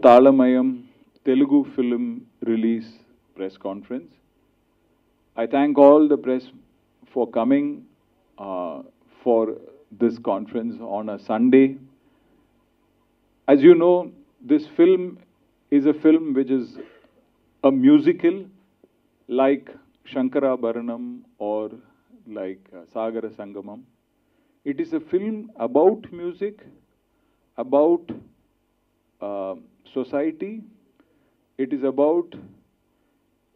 Talamayam Telugu film release press conference. I thank all the press for coming for this conference on a Sunday. As you know, this film is a film which is a musical like Shankarabharanam or like Sagara Sangamam. It is a film about music, about society. It is about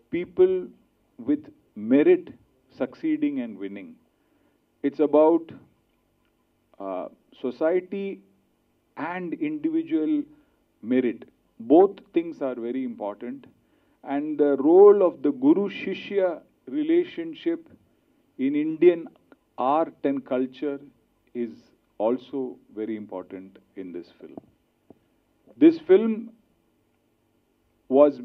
people with merit succeeding and winning. It's about society and individual merit. Both things are very important. And the role of the Guru-Shishya relationship in Indian art and culture is also very important in this film. This film was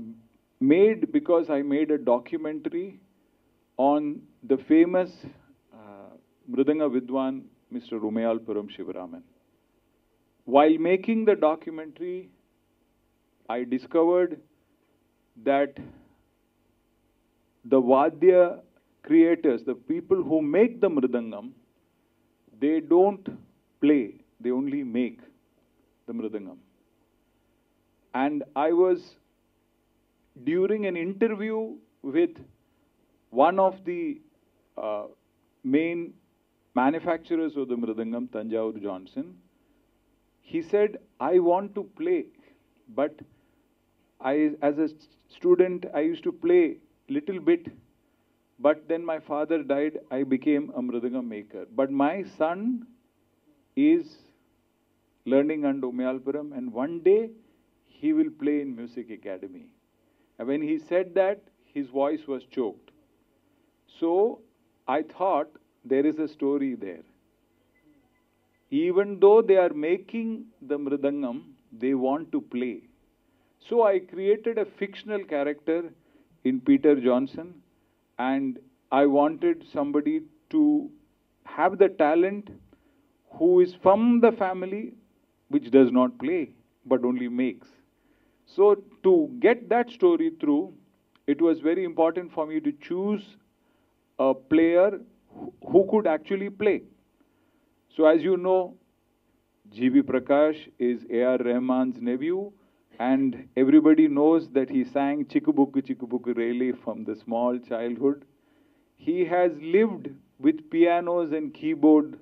made because I made a documentary on the famous Mridanga Vidwan, Mr. Umayalpuram Shivaraman. While making the documentary, I discovered that the Vadya creators, the people who make the Mridangam, they don't play, they only make the Mridangam. And I was, during an interview with one of the main manufacturers of the Mridangam, Tanjavur Johnson, he said, I want to play, but as a student, I used to play little bit, but then my father died, I became a Mridangam maker. But my son is learning under Umayalpuram, and one day he will play in Music Academy. And when he said that, his voice was choked. So I thought there is a story there. Even though they are making the Mridangam, they want to play. So I created a fictional character in Peter Johnson, and I wanted somebody to have the talent who is from the family which does not play but only makes. So to get that story through, it was very important for me to choose a player who could actually play. So as you know, G.V. Prakash is A.R. Rahman's nephew, and everybody knows that he sang Chikubukku Chikubukku Rele from the small childhood. He has lived with pianos and keyboard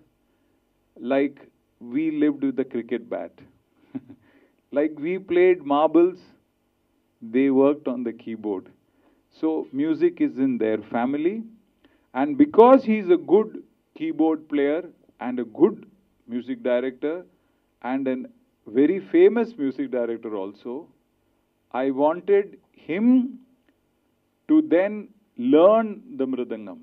like we lived with the cricket bat. Like we played marbles, they worked on the keyboard. So music is in their family. And because he's a good keyboard player and a good music director and a very famous music director also, I wanted him to then learn the Mridangam.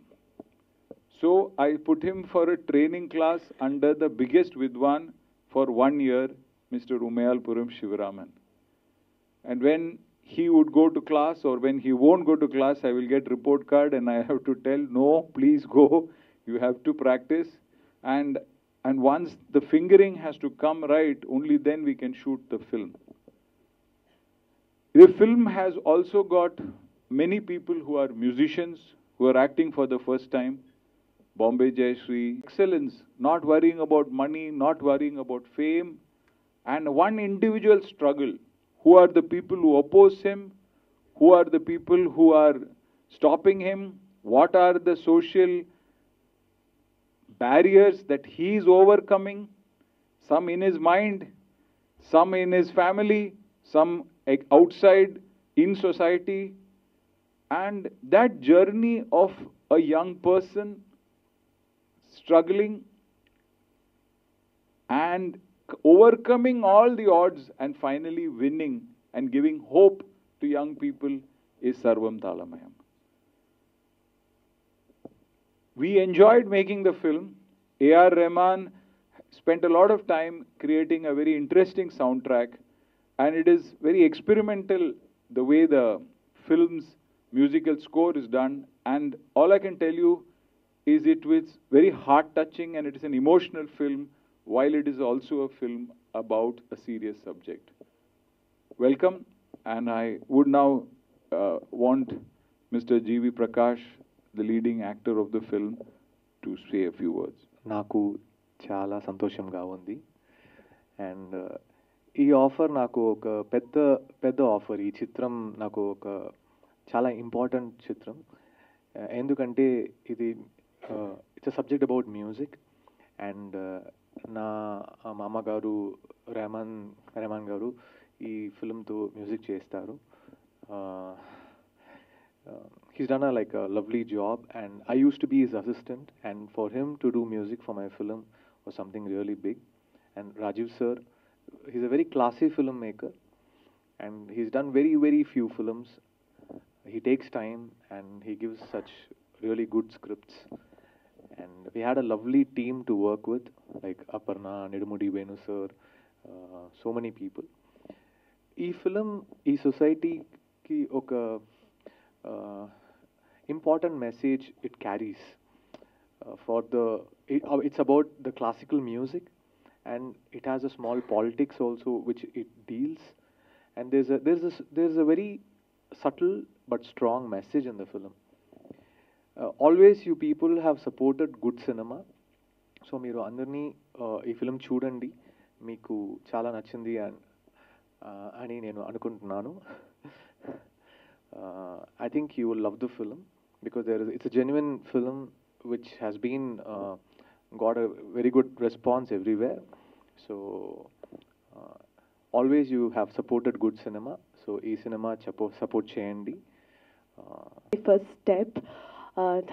So I put him for a training class under the biggest Vidwan for 1 year, Mr. Umayalpuram Shivaraman. And when he would go to class or when he won't go to class, I will get report card and I have to tell, no, please go, you have to practice. And once the fingering has to come right, only then we can shoot the film. The film has also got many people who are musicians, who are acting for the first time. Bombay Jayashree, excellence, not worrying about money, not worrying about fame, and one individual struggle. Who are the people who oppose him? Who are the people who are stopping him? What are the social barriers that he is overcoming? Some in his mind, some in his family, some outside in society. And that journey of a young person struggling and overcoming all the odds and finally winning and giving hope to young people is Sarvam Talamayam. We enjoyed making the film. A.R. Rahman spent a lot of time creating a very interesting soundtrack, and it is very experimental the way the film's musical score is done. And all I can tell you is it was very heart-touching and it is an emotional film, while it is also a film about a serious subject. welcome, and I would now want Mr. G.V. Prakash, the leading actor of the film, to say a few words. నాకు చాలా సంతోషంగా ఉంది and ఈ offer నాకు ఒక పెద్ద పెద్ద offer. ఈ చిత్రం నాకు ఒక చాలా ఇంపార్టెంట్ చిత్రం. ఎందుకంటే ఇది it's a subject about music and నా మామగారు రెహమాన్ గారు ఈ ఫిల్మ్తో మ్యూజిక్ చేస్తారు. He's done a lovely job, and I used to be his assistant, and for him to do music for my film was something really big. And Rajiv sir, he's a very classy filmmaker, and he's done very, very few films. He takes time, and he gives such really good scripts. And we had a lovely team to work with, like Aparna, Nidumudi Venu sir, so many people. ఈ film ఈ సొసైటీకి ఒక important message it carries. It's about the classical music, and it has a small politics also which it deals, and there's a very subtle but strong message in the film. Always you people have supported good cinema, so మీరు అందరినీ ఈ film చూడండి, మీకు చాలా నచ్చింది అని నేను అనుకుంటున్నాను. I think you will love the film because it's a genuine film which has been got a very good response everywhere. So always you have supported good cinema. So ee cinema support cheyandi. First step.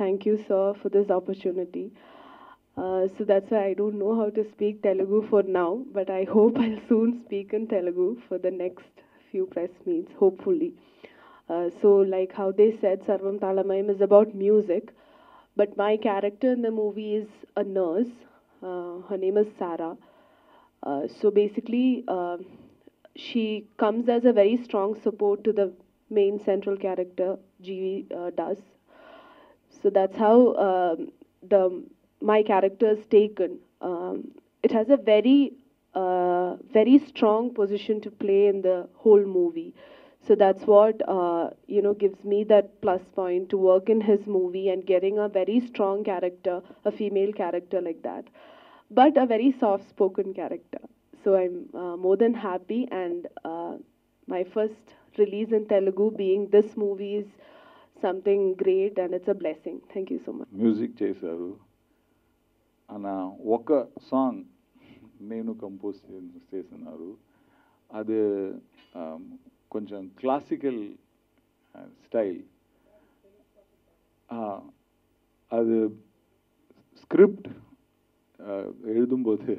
Thank you, sir, for this opportunity. So that's why I don't know how to speak Telugu for now, but I hope I'll soon speak in Telugu for the next few press meets, hopefully. So like how they said, Sarvam Talamayam is about music, but my character in the movie is a nurse. Her name is Sarah. So basically, she comes as a very strong support to the main central character, GV does. So that's how my character is taken. It has a very strong position to play in the whole movie. So that's what gives me that plus point to work in his movie and getting a very strong character, a female character like that, but a very soft-spoken character. So I'm more than happy, and my first release in Telugu being this movie is something great, and it's a blessing. Thank you so much. Music చేశారు అన్న ఒక song నేను compose చేస్తున్నారు. అది கொஞ்சம் classical style. அது script எழுதும்போது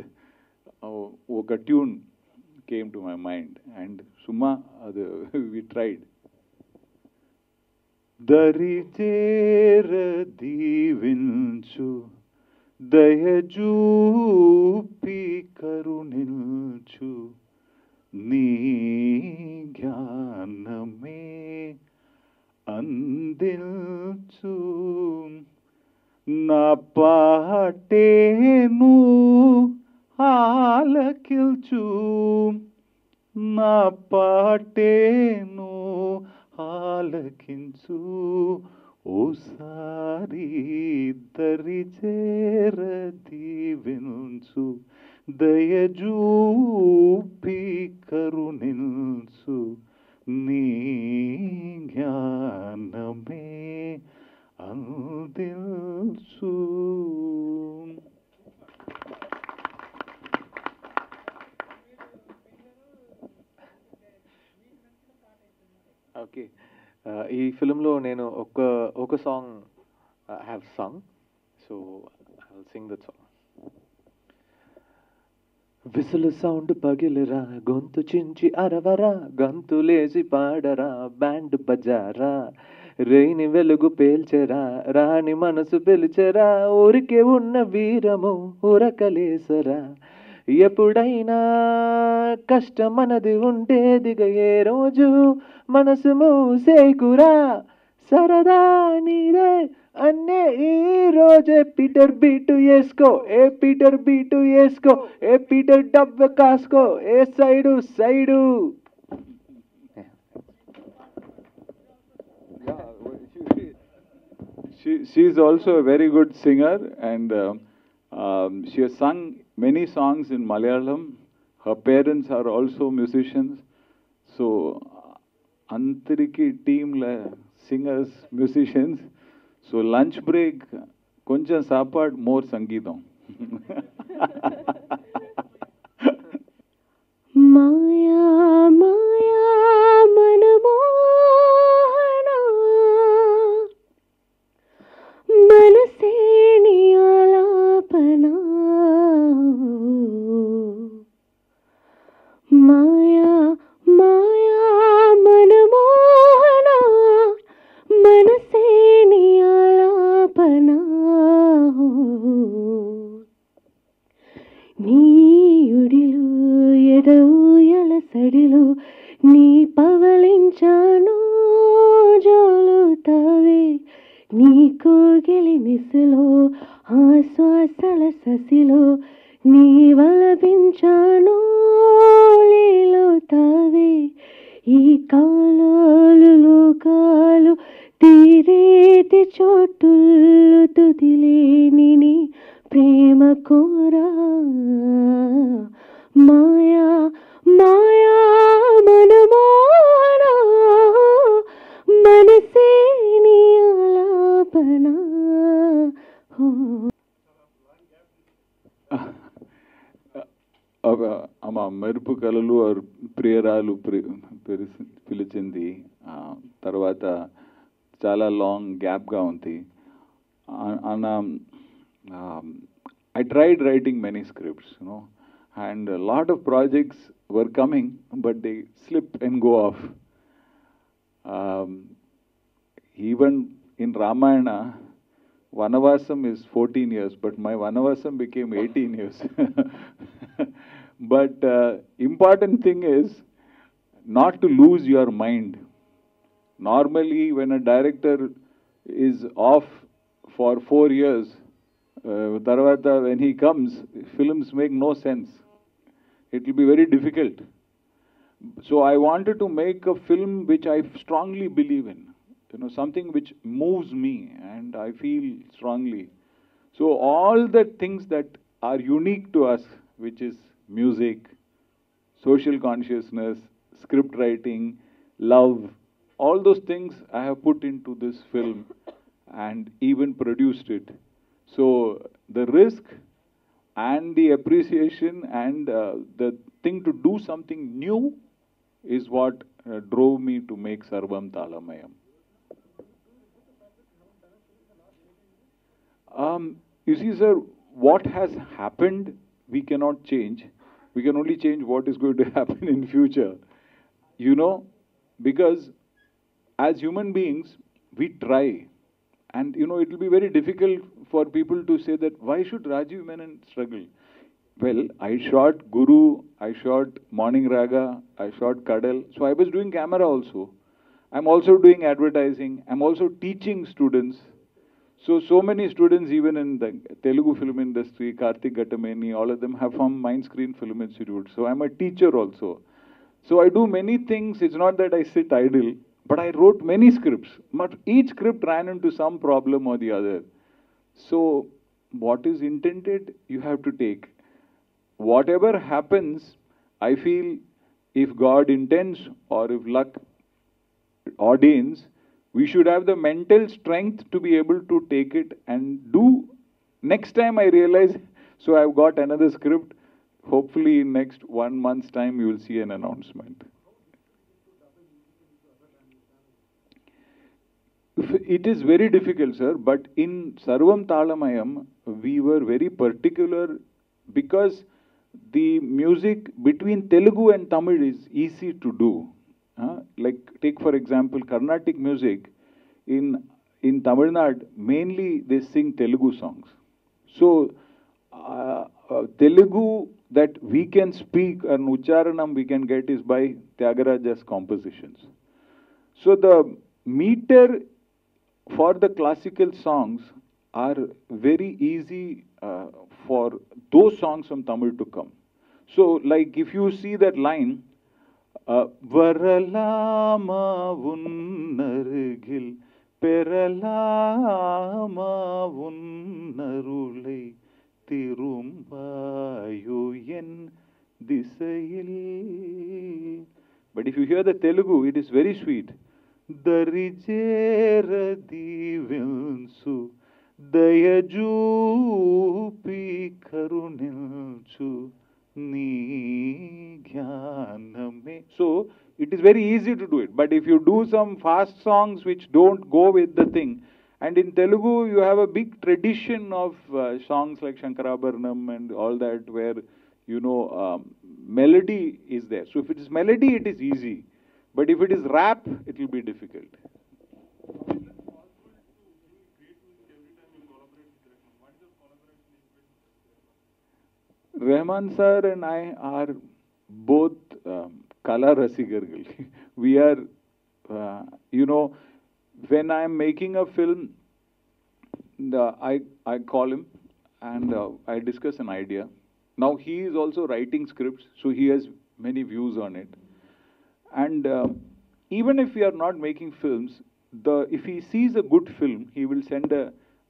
ఒక tune came to my mind and సుమా అది వి ట్రైడ్. దరిచేర దీవించు దయజూపి కరుణించు నీ జ్ఞానమే అందించు నా పాటేను ఆలకించు నా పాటేను ఆలకించు ఓసారి దరిచేర దీవించు దయజూపి కరుణించు నీ జ్ఞానమే అందించు. ఓకే, ఈ ఫిలింలో నేను ఒక song have song, so I will sing that song. విసులు సౌండ్ పగిలిరా, గొంతు చించి అరవరా, గంతులేసి పాడరా, బ్యాండ్ బజారా, రేని వెలుగు పేల్చెరా, రాని మనసు పిలిచెరా, ఊరికే ఉన్న వీరము ఉరకలేసరా, ఎప్పుడైనా కష్టమనది ఉండేదిగా ఏ రోజు మనసు మూసేకురా, సరదా నీదే అన్నే ఈ రోజే, పీటర్ బీటు వేసుకో, ఏ పీటర్ బీటు వేసుకో, ఏ పీటర్ డబ్బు కాసుకో, ఏ side side. she's also a very good singer, and she has sung many songs in Malayalam. Her parents are also musicians. So, Antariki team singers, musicians. So, lunch break, konja sapad, more sangeetam. Maya, Maya, Manamohana, Manase Niyalapana. Maya, Maya, Manamohana, Manase Niyalapana. నీయుడిలు ఎదూయల సడిలు నీ పవలించాను జోలుతావే నీ కోగిలి నిసులో ఆశ్వాసల ససిలో నీ వలపించాను లీలుతావే ఈ కాలాలు లోకాలు తీరేటి చోటులు తుదిలేని నీ ప్రేమ కోరా మాయా మాయా మనమోహన మనసే నీ ఆలాపన ఆమె మెరుపు కళలు ప్రియరాలు పిలిచింది. తర్వాత చాలా లాంగ్ గ్యాప్గా ఉంది. I tried writing many scripts, and a lot of projects were coming, but they slip and go off. Even in Ramayana, Vanavasam is 14 years, but my Vanavasam became 18 years. But important thing is not to lose your mind. Normally, when a director is off for 4 years, Tarvata, when he comes, films make no sense. It will be very difficult. So I wanted to make a film which I strongly believe in, something which moves me and I feel strongly. So all the things that are unique to us, which is music, social consciousness, script writing, love, all those things I have put into this film and even produced it. So the risk and the appreciation and the thing to do something new is what drove me to make Sarvam Talamayam. You see, sir, what has happened we cannot change. We can only change what is going to happen in future. Because as human beings, we try. And it will be very difficult for people to say that why should Rajiv Menon struggle? Well, I shot Guru, I shot Morning Raga, I shot Kadal. So I was doing camera also. I'm also doing advertising. I'm also teaching students. So many students, even in the Telugu film industry, Karthik Gattameni, all of them have from Mindscreen Film Institute. So I'm a teacher also. So I do many things. It's not that I sit idle. But I wrote many scripts, but each script ran into some problem or the other. So what is intended, you have to take. Whatever happens, I feel if God intends or if luck ordains, we should have the mental strength to be able to take it and do. Next time I realize, so I've got another script. Hopefully in next 1 month's time, you will see an announcement. It is very difficult, sir, but in Sarvam Talamayam, we were very particular because the music between Telugu and Tamil is easy to do. Like, take for example, Carnatic music. In Tamil Nadu, mainly they sing Telugu songs. So, Telugu that we can speak and Ucharanam we can get is by Tyagaraja's compositions. So, the meter for the classical songs are very easy for those songs from Tamil to come. So, like if you see that line, Varalama unnarugil பெறலாமா உன்னருளை திரும்பாயோ என் திசையில். But if you hear the Telugu, it is very sweet. దరిచేర దీవించు దయజూపి కరుణించు నీ జ్ఞానమే. So it is very easy to do it. But if you do some fast songs which don't go with the thing, and in Telugu you have a big tradition of songs like Shankarabharanam and all that, where melody is there. So if it is melody, it is easy. But if it is rap, it will be difficult. Rahman sir and I are both Kala Rasigargal. We are, when I am making a film, I call him and I discuss an idea. Now he is also writing scripts, so he has many views on it. And even if we are not making films, if he sees a good film, he will send a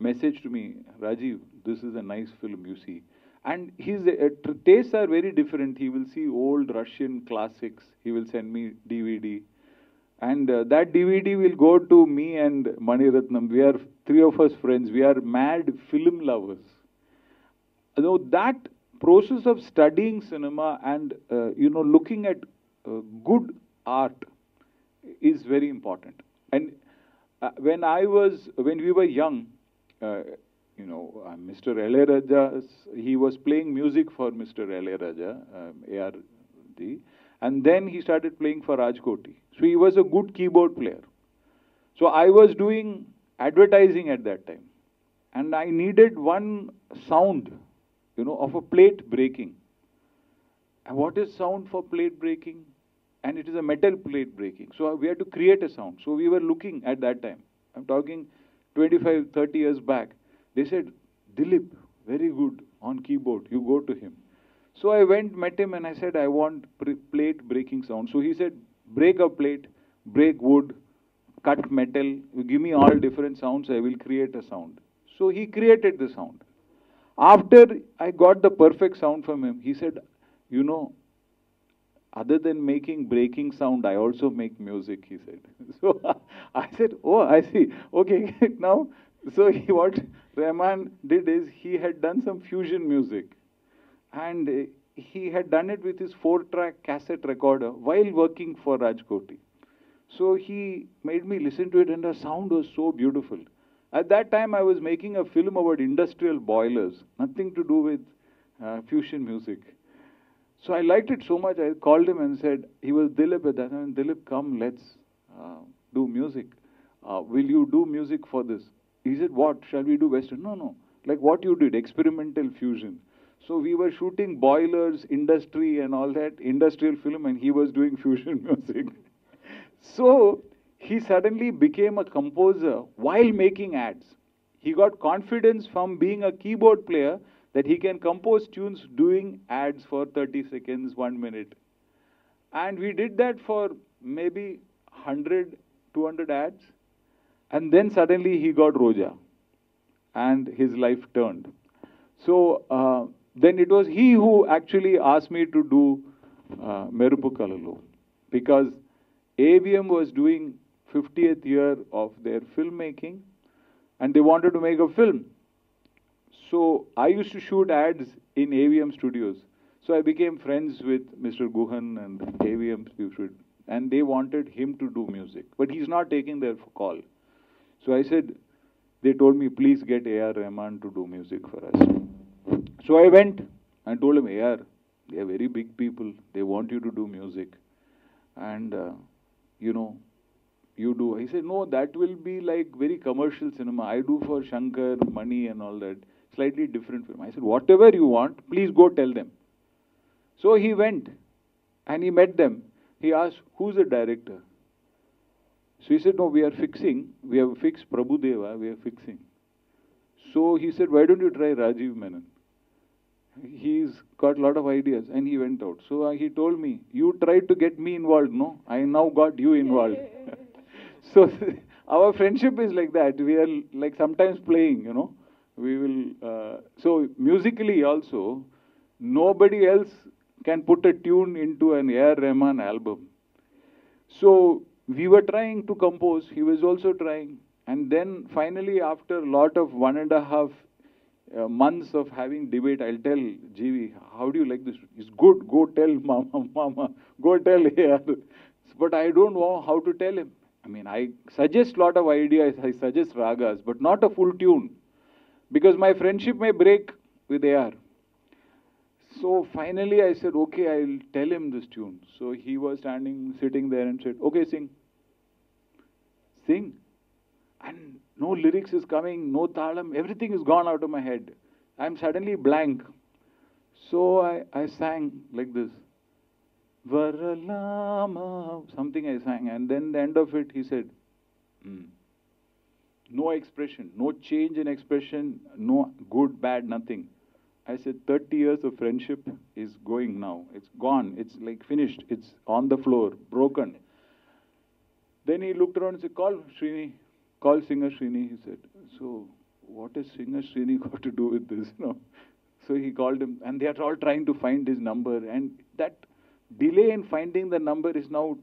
message to me, Rajiv, this is a nice film, you see. And his tastes are very different. He will see old Russian classics. He will send me DVD. And that DVD will go to me and Mani Ratnam. We are three of us friends. We are mad film lovers. That process of studying cinema and looking at good art is very important. And when we were young, Mr. Ilayaraja, he was playing music for Mr. Ilayaraja, ARD, and then he started playing for Rajkoti. So he was a good keyboard player. So I was doing advertising at that time, and I needed one sound, of a plate breaking. And what is sound for plate breaking? And it is a metal plate breaking. So we had to create a sound. So we were looking at that time. I'm talking 25, 30 years back. They said, Dilip, very good on keyboard. You go to him. So I went, met him, and I said, I want plate breaking sound. So he said, break a plate, break wood, cut metal. You give me all different sounds, I will create a sound. So he created the sound. After I got the perfect sound from him, he said, other than making breaking sound, I also make music, he said. So I said, oh, I see. Okay, now, so what Rahman did is, he had done some fusion music. And he had done it with his 4-track cassette recorder while working for Rajkoti. So he made me listen to it, and the sound was so beautiful. At that time, I was making a film about industrial boilers, nothing to do with fusion music. So I liked it so much, I called him and said, he was Dilip at that time, Dilip, come, let's do music. Will you do music for this? He said, what? Shall we do Western? No. Like what you did, experimental fusion. So we were shooting boilers, industry and all that, industrial film, and he was doing fusion music. So he suddenly became a composer while making ads. He got confidence from being a keyboard player that he can compose tunes doing ads for 30 seconds, 1 minute. And we did that for maybe 100, 200 ads. And then suddenly he got Roja. And his life turned. So then it was he who actually asked me to do Merupu Kalalu. Because AVM was doing 50th year of their filmmaking. And they wanted to make a film. So I used to shoot ads in AVM studios. So I became friends with Mr. Guhan and AVM, and they wanted him to do music. But he's not taking their call. So I said, they told me, please get A.R. Rahman to do music for us. So I went and told him, A.R., they are very big people. They want you to do music. And, you do. He said, no, that will be like very commercial cinema. I do for Shankar, Mani and all that. Slightly different film. I said, whatever you want, please go tell them. So he went and he met them. He asked, who's the director? So he said, no, we have fixed Prabhu Deva, we are fixing. So he said, why don't you try Rajiv Menon? He's got a lot of ideas, and he went out. So he told me, you tried to get me involved, no? I now got you involved. So our friendship is like that. We are like sometimes playing, We will, so musically also, nobody else can put a tune into an A.R. Rahman album. So we were trying to compose, he was also trying. And then finally, after a lot of 1.5 months of having debate, I'll tell GV, how do you like this? It's good, go tell mama, go tell here. But I don't know how to tell him. I mean, I suggest lot of ideas, I suggest ragas, but not a full tune. Because my friendship may break with AR. So finally I said, okay, I'll tell him this tune. So he was sitting there and said, okay, sing. Sing. And no lyrics is coming, no talam, everything is gone out of my head. I'm suddenly blank. So I sang like this. Varalama, something I sang. And then the end of it, he said, no expression, no change in expression, no good, bad, nothing. I said, 30 years of friendship is going now. It's gone. It's like finished. It's on the floor, broken. Then he looked around and said, call Srini. Call singer Srini. He said, so what has singer Srini got to do with this? So he called him, and they are all trying to find his number. And that delay in finding the number is now